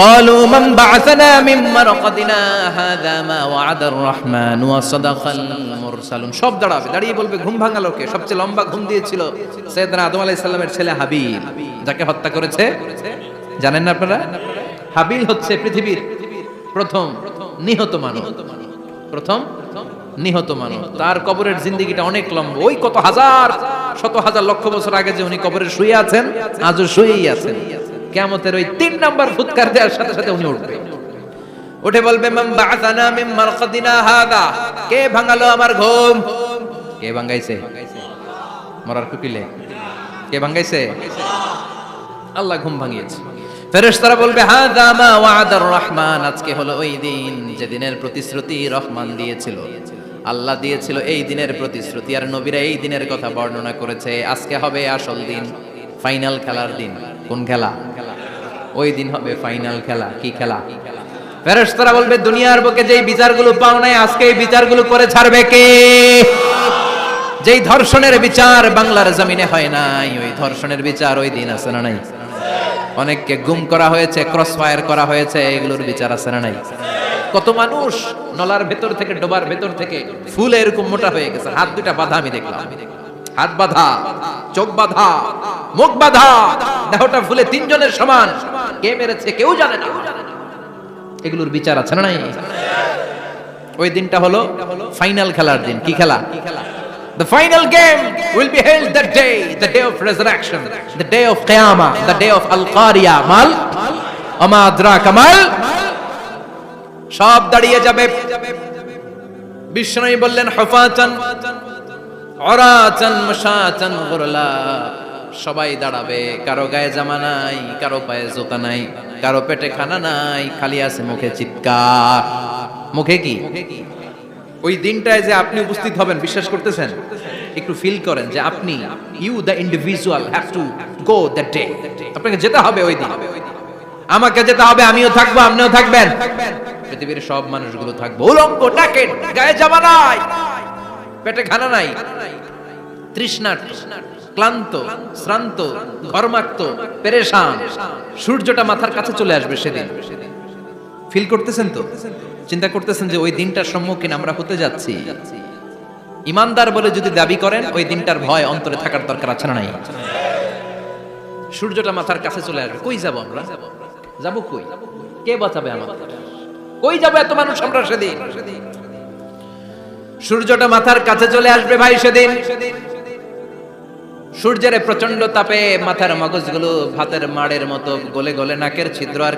قالوا من بعثنا من مرقدنا هذا ما وعد الرحمن وصدق المرسلون। সব দাঁড়িয়ে বলবে ঘুম ভাঙালো কে? সবচেয়ে লম্বা ঘুম দিয়েছিল সাইয়েদনা আদম আলাইহিস সালামের ছেলে হাবিল, যাকে হত্যা করেছে জানেন না আপনারা? হাবিল হচ্ছে পৃথিবীর প্রথম নিহত মানব, প্রথম নিহত মানব। তার কবরের জিন্দেগিটা অনেক লম্বা, ওই কত হাজার শত হাজার লক্ষ বছর আগে যে উনি কবরে শুয়ে আছেন, আজও শুয়েই আছেন। কিয়ামতের ওই 3 নাম্বার ফুৎকার দেওয়ার সাথে সাথে উনি উঠবে, উঠে বলবে মান বা'আসানা মিন মারকাদিনা হাদা, কে ভাঙালো আমার ঘুম? কে ভাঙাইছে? মরার কুকিলে কে ভাঙাইছে? আল্লাহ ঘুম ভাঙিয়েছে। ফেরেশতারা বলবে হাদা মা ওয়াদার রহমান, আজকে হলো ওই দিন যে দিনের প্রতিশ্রুতি রহমান দিয়েছিল, আল্লাহ দিয়েছিল এই দিনের প্রতিশ্রুতি, আর নবীরা এই দিনের কথা বর্ণনা করেছে। আজকে হবে আসল দিন, ফাইনাল খেলার দিন। কোন খেলা? ওই দিন হবে ফাইনাল খেলা। কি খেলা? ফেরেশতারা বলবে দুনিয়ার বুকে যেই বিচারগুলো পাও নাই, আজকে এই বিচারগুলো করে ছাড়বে কে? যেই ধর্ষণের বিচার বাংলার জমিনে হয় নাই, ওই ধর্ষণের বিচার ওই দিন আছে না নাই? অনেককে গুম করা হয়েছে, ক্রস ফায়ার করা হয়েছে, এগুলোর বিচার আছে না নাই? কত মানুষ নলার ভেতর থেকে, ডোবার ভেতর থেকে ফুলে এরকম মোটা হয়ে গেছে, হাত দুটা বাঁধা আমি দেখলাম, হাত বাঁধা, চোখ বাঁধা, মুখ বাঁধা, দেহটা ফুলে 3 জনের সমান। কে মেরেছে কেউ জানে না, এগুলোর বিচার আছে না নাই? ওই দিনটা হলো ফাইনাল খেলার দিন। কি খেলা? The final game will be held that day, the day of resurrection, the day of Qiyamah, the day of Al-Qariya, mal ama adraka mal। সব দাঁড়িয়ে যাবে। বিষ্ণু বললেন হুফাতান উরাতান মুশাতান গুরলা, সবাই দাঁড়াবে, কারো গায়ে জামা নাই, কারো পায়ে জুতা নাই, কারো পেটে খানা নাই, খালি আছে মুখে চিৎকার। মুখে কি? ওই দিনটায় যে আপনি উপস্থিত হবেন, বিশ্বাস করতেছেন? একটু ফিল করেন যে আপনি, you the individual have to go that day. আপনাকে যেতে হবে ওই দিন, আমাকে যেতে হবে, আমিও থাকবো, আপনিও থাকবেন, পৃথিবীর সব মানুষগুলো থাকবো। উলঙ্গ, নাকেট, গায়ে জামা নাই, পেটে খানা নাই, তৃষ্ণার্ত, ক্লান্ত, শ্রান্ত, ঘর্মাক্ত, পেরেশান। সূর্যটা মাথার কাছে চলে আসবে সেদিন। ফিল করতেছেন তো? চিন্তা করতেছেন যে ওই দিনটার সম্মুখীন আমরা হতে যাচ্ছি? ইমানদার বলে যদি দাবি করেন, ওই দিনটার ভয় অন্তরে থাকার দরকার আছে না নাই? সূর্যটা মাথার কাছে চলে আসবে, কই যাব আমরা? যাব কই? কে বাঁচাবে আমাদের? কই যাব এত মানুষ আমরা সেদিন? সূর্যটা মাথার কাছে চলে আসবে ভাই সেদিন। সূর্যের প্রচন্ড তাপে মাথার মগজগুলো ভাতের মাড়ের মতো গলে গলে নাকের ছিদ্র আর